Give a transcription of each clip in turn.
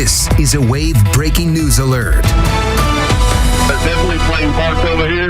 This is a Wave breaking news alert. There's definitely plane parked over here.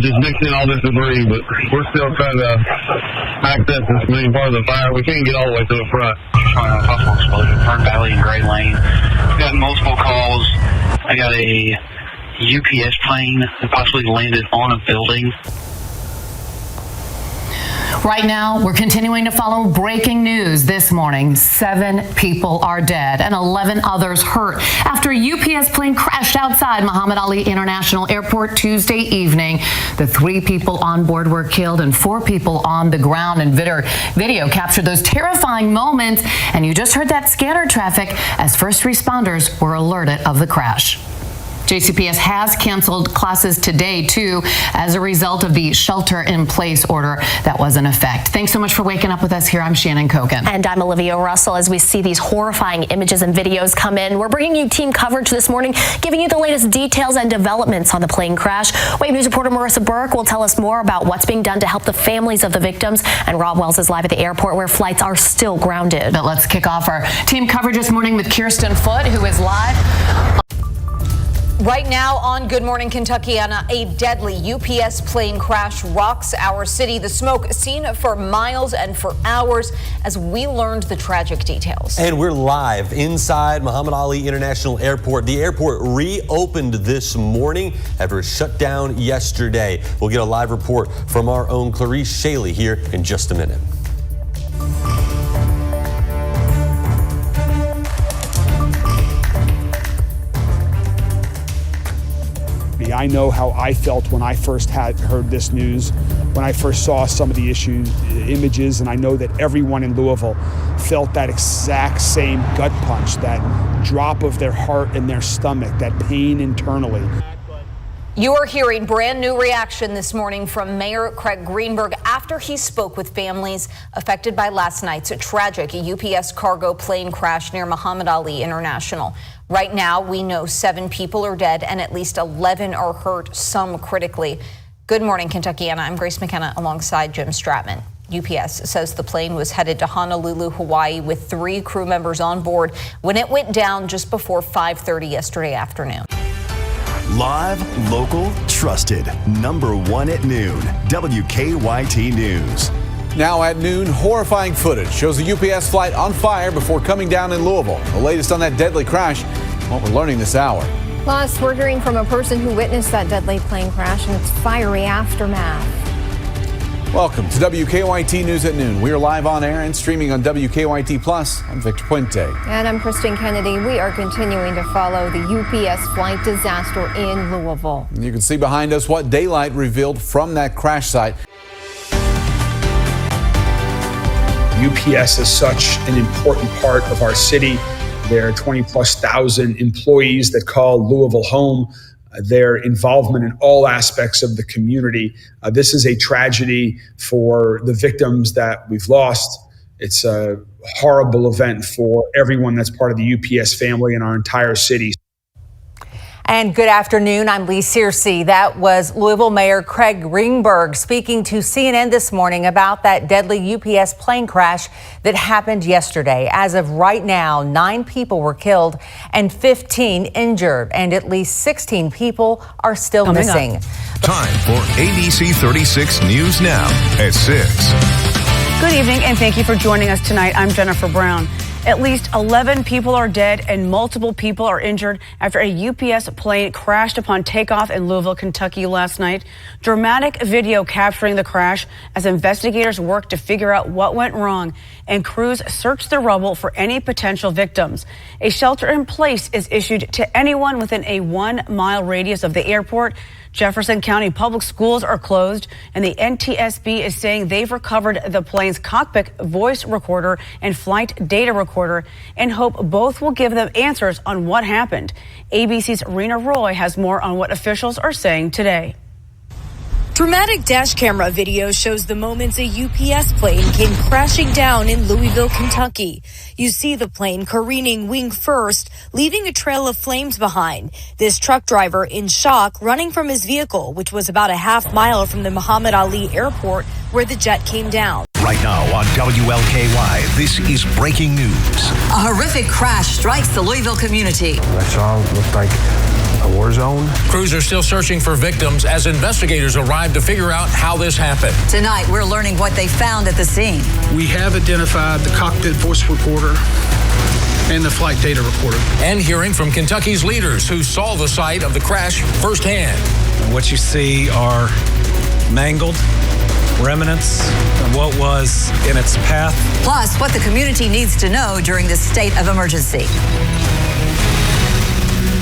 Just mixing all this debris, but we're still trying to access this main part of the fire. We can't get all the way to the front. Possible explosion, Fern Valley and Gray Lane. We've got multiple calls. I got a UPS plane that possibly landed on a building. Right now, we're continuing to follow breaking news this morning. 7 people are dead and 11 others hurt after a UPS plane crashed outside Muhammad Ali International Airport Tuesday evening. The 3 people on board were killed and 4 people on the ground. And video captured those terrifying moments. And you just heard that scanner traffic as first responders were alerted of the crash. JCPS has canceled classes today, too, as a result of the shelter-in-place order that was in effect. Thanks so much for waking up with us here. I'm Shannon Kogan. And I'm Olivia Russell. As we see these horrifying images and videos come in, we're bringing you team coverage this morning, giving you the latest details and developments on the plane crash. Wave News reporter Marissa Burke will tell us more about what's being done to help the families of the victims. And Rob Wells is live at the airport where flights are still grounded. But let's kick off our team coverage this morning with Kirsten Foote, who is live. Right now on Good Morning Kentuckiana, a deadly UPS plane crash rocks our city. The smoke seen for miles and for hours as we learned the tragic details. And we're live inside Muhammad Ali International Airport. The airport reopened this morning after it shut down yesterday. We'll get a live report from our own Clarice Shaley here in just a minute. I know how I felt when I first heard this news, when I first saw some of the images, and I know that everyone in Louisville felt that exact same gut punch, that drop of their heart in their stomach, that pain internally. You are hearing brand new reaction this morning from Mayor Craig Greenberg after he spoke with families affected by last night's tragic UPS cargo plane crash near Muhammad Ali International. Right now, we know 7 people are dead and at least 11 are hurt, some critically. Good morning, Kentuckiana. I'm Grace McKenna alongside Jim Stratman. UPS says the plane was headed to Honolulu, Hawaii with 3 crew members on board when it went down just before 5:30 yesterday afternoon. Live, local, trusted. Number 1 at noon. WKYT News. Now at noon, horrifying footage shows the UPS flight on fire before coming down in Louisville. The latest on that deadly crash, what we're learning this hour. Plus, we're hearing from a person who witnessed that deadly plane crash and its fiery aftermath. Welcome to WKYT News at noon. We are live on air and streaming on WKYT Plus. I'm Victor Puente. And I'm Christine Kennedy. We are continuing to follow the UPS flight disaster in Louisville. You can see behind us what daylight revealed from that crash site. UPS is such an important part of our city. There are 20,000+ employees that call Louisville home. Their involvement in all aspects of the community. This is a tragedy for the victims that we've lost. It's a horrible event for everyone that's part of the UPS family and our entire city. And good afternoon. I'm Lee Searcy. That was Louisville Mayor Craig Greenberg speaking to CNN this morning about that deadly UPS plane crash that happened yesterday. As of right now, 9 people were killed and 15 injured, and at least 16 people are still missing. Time for ABC 36 News Now at 6. Good evening, and thank you for joining us tonight. I'm Jennifer Brown. At least 11 people are dead and multiple people are injured after a UPS plane crashed upon takeoff in Louisville, Kentucky last night. Dramatic video capturing the crash as investigators work to figure out what went wrong and crews search the rubble for any potential victims. A shelter in place is issued to anyone within a 1-mile radius of the airport. Jefferson County public schools are closed, and the NTSB is saying they've recovered the plane's cockpit voice recorder and flight data recorder and hope both will give them answers on what happened. ABC's Rena Roy has more on what officials are saying today. Dramatic dash camera video shows the moments a UPS plane came crashing down in Louisville, Kentucky. You see the plane careening wing first, leaving a trail of flames behind. This truck driver in shock, running from his vehicle, which was about a half mile from the Muhammad Ali airport where the jet came down. Right now on WLKY, this is breaking news. A horrific crash strikes the Louisville community. I saw it looked like a war zone. Crews are still searching for victims as investigators arrive to figure out how this happened. Tonight, we're learning what they found at the scene. We have identified the cockpit voice recorder and the flight data recorder. And hearing from Kentucky's leaders who saw the site of the crash firsthand. What you see are mangled remnants of what was in its path. Plus, what the community needs to know during this state of emergency.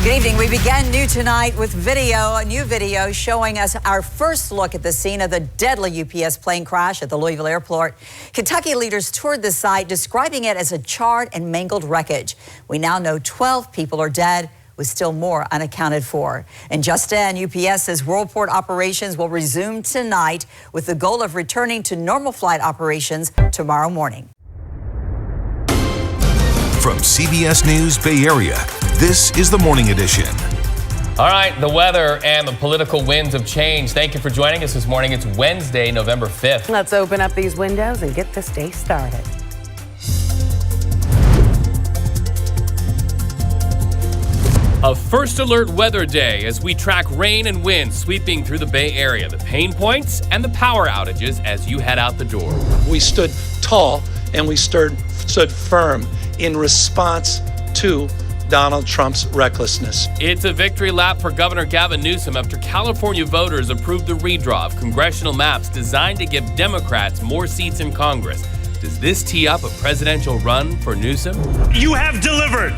Good evening. We began new tonight with a new video showing us our first look at the scene of the deadly UPS plane crash at the Louisville airport. Kentucky leaders toured the site, describing it as a charred and mangled wreckage. We now know 12 people are dead, with still more unaccounted for. And just in, UPS says Worldport operations will resume tonight with the goal of returning to normal flight operations tomorrow morning. From CBS News Bay Area, this is the Morning Edition. All right, the weather and the political winds of change. Thank you for joining us this morning. It's Wednesday, November 5th. Let's open up these windows and get this day started. A first alert weather day as we track rain and wind sweeping through the Bay Area, the pain points and the power outages as you head out the door. We stood tall and we stood firm in response to Donald Trump's recklessness. It's a victory lap for Governor Gavin Newsom after California voters approved the redraw of congressional maps designed to give Democrats more seats in Congress. Does this tee up a presidential run for Newsom? You have delivered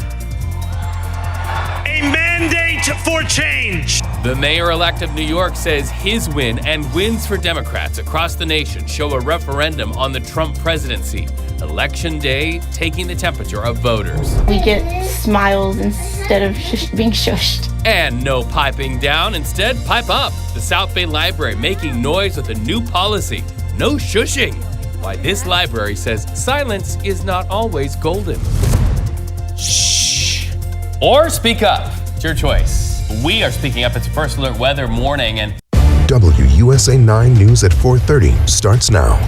a mandate for change. The mayor-elect of New York says his win and wins for Democrats across the nation show a referendum on the Trump presidency. Election day taking the temperature of voters. We get smiles instead of being shushed. And no piping down, instead pipe up. The South Bay Library making noise with a new policy. No shushing. Why this library says silence is not always golden. Shh. Or speak up. It's your choice. We are speaking up. It's a First Alert Weather Morning. And WUSA 9 News at 4:30 starts now.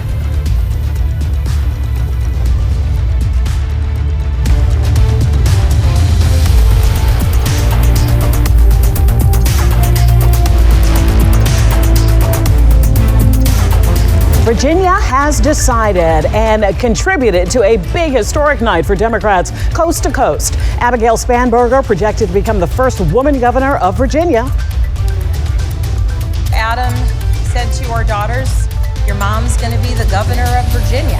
Virginia has decided and contributed to a big historic night for Democrats coast to coast. Abigail Spanberger projected to become the first woman governor of Virginia. Adam said to our daughters, your mom's going to be the governor of Virginia.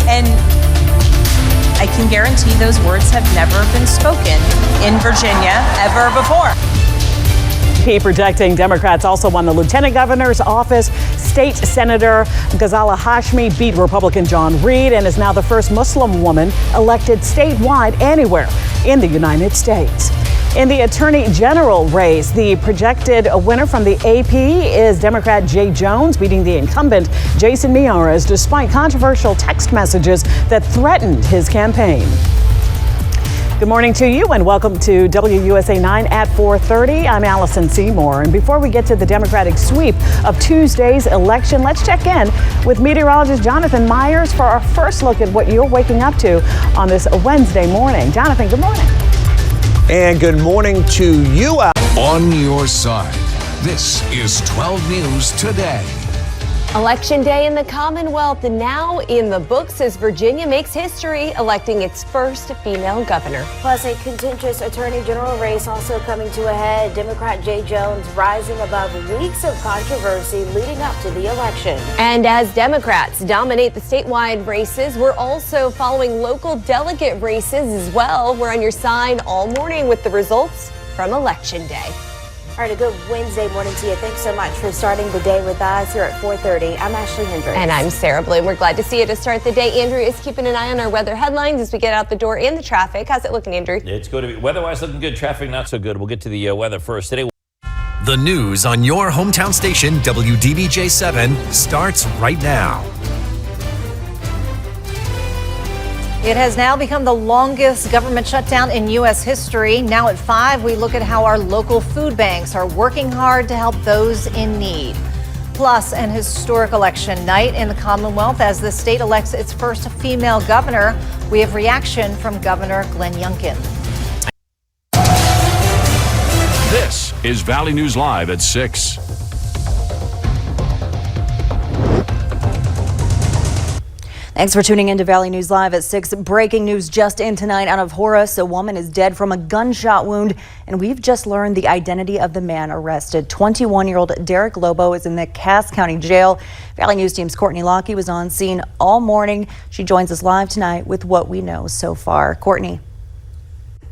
And I can guarantee those words have never been spoken in Virginia ever before. He projecting Democrats also won the lieutenant governor's office. State Senator Ghazala Hashmi beat Republican John Reed and is now the first Muslim woman elected statewide anywhere in the United States. In the Attorney General race, the projected winner from the AP is Democrat Jay Jones, beating the incumbent Jason Miyares despite controversial text messages that threatened his campaign. Good morning to you and welcome to WUSA 9 at 4:30. I'm Allison Seymour. And before we get to the Democratic sweep of Tuesday's election, let's check in with meteorologist Jonathan Myers for our first look at what you're waking up to on this Wednesday morning. Jonathan, good morning. And good morning to you. On your side, this is 12 News Today. Election day in the Commonwealth now in the books as Virginia makes history, electing its first female governor. Plus, a contentious attorney general race also coming to a head. Democrat Jay Jones rising above weeks of controversy leading up to the election. And as Democrats dominate the statewide races, we're also following local delegate races as well. We're on your side all morning with the results from Election Day. All right, a good Wednesday morning to you. Thanks so much for starting the day with us here at 4:30. I'm Ashley Hendricks. And I'm Sarah Bloom. We're glad to see you to start the day. Andrew is keeping an eye on our weather headlines as we get out the door and the traffic. How's it looking, Andrew? It's going to be weather-wise looking good. Traffic not so good. We'll get to the weather first today. The news on your hometown station, WDBJ7, starts right now. It has now become the longest government shutdown in U.S. history. Now at 5, we look at how our local food banks are working hard to help those in need. Plus, an historic election night in the Commonwealth as the state elects its first female governor. We have reaction from Governor Glenn Youngkin. This is Valley News Live at 6. Thanks for tuning in to Valley News Live at 6. Breaking news just in tonight out of Horace. A woman is dead from a gunshot wound, and we've just learned the identity of the man arrested. 21-year-old Derek Lobo is in the Cass County Jail. Valley News team's Courtney Lockie was on scene all morning. She joins us live tonight with what we know so far. Courtney.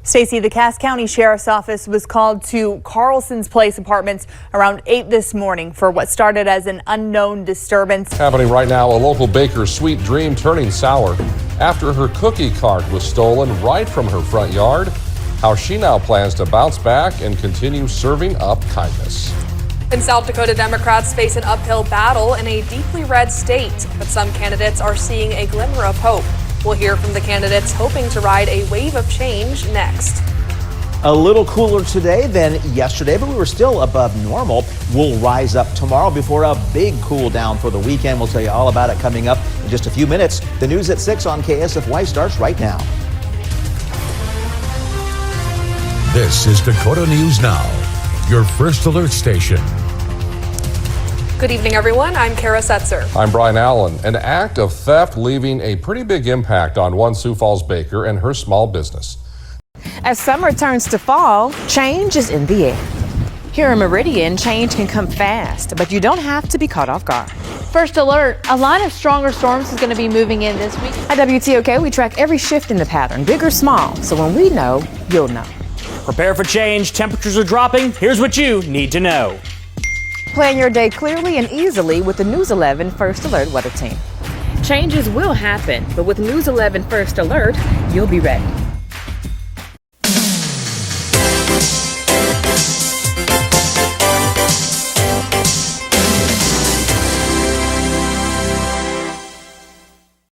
Stacey, the Cass County Sheriff's Office was called to Carlson's Place apartments around 8 this morning for what started as an unknown disturbance. Happening right now, a local baker's sweet dream turning sour after her cookie cart was stolen right from her front yard. How she now plans to bounce back and continue serving up kindness. And South Dakota Democrats face an uphill battle in a deeply red state, but some candidates are seeing a glimmer of hope. We'll hear from the candidates hoping to ride a wave of change next. A little cooler today than yesterday, but we were still above normal. We'll rise up tomorrow before a big cool down for the weekend. We'll tell you all about it coming up in just a few minutes. The news at 6 on KSFY starts right now. This is Dakota News Now, your first alert station. Good evening, everyone. I'm Kara Setzer. I'm Brian Allen. An act of theft leaving a pretty big impact on one Sioux Falls baker and her small business. As summer turns to fall, change is in the air. Here in Meridian, change can come fast, but you don't have to be caught off guard. First alert, a line of stronger storms is going to be moving in this week. At WTOK, we track every shift in the pattern, big or small, so when we know, you'll know. Prepare for change. Temperatures are dropping. Here's what you need to know. Plan your day clearly and easily with the News 11 First Alert Weather Team. Changes will happen, but with News 11 First Alert, you'll be ready.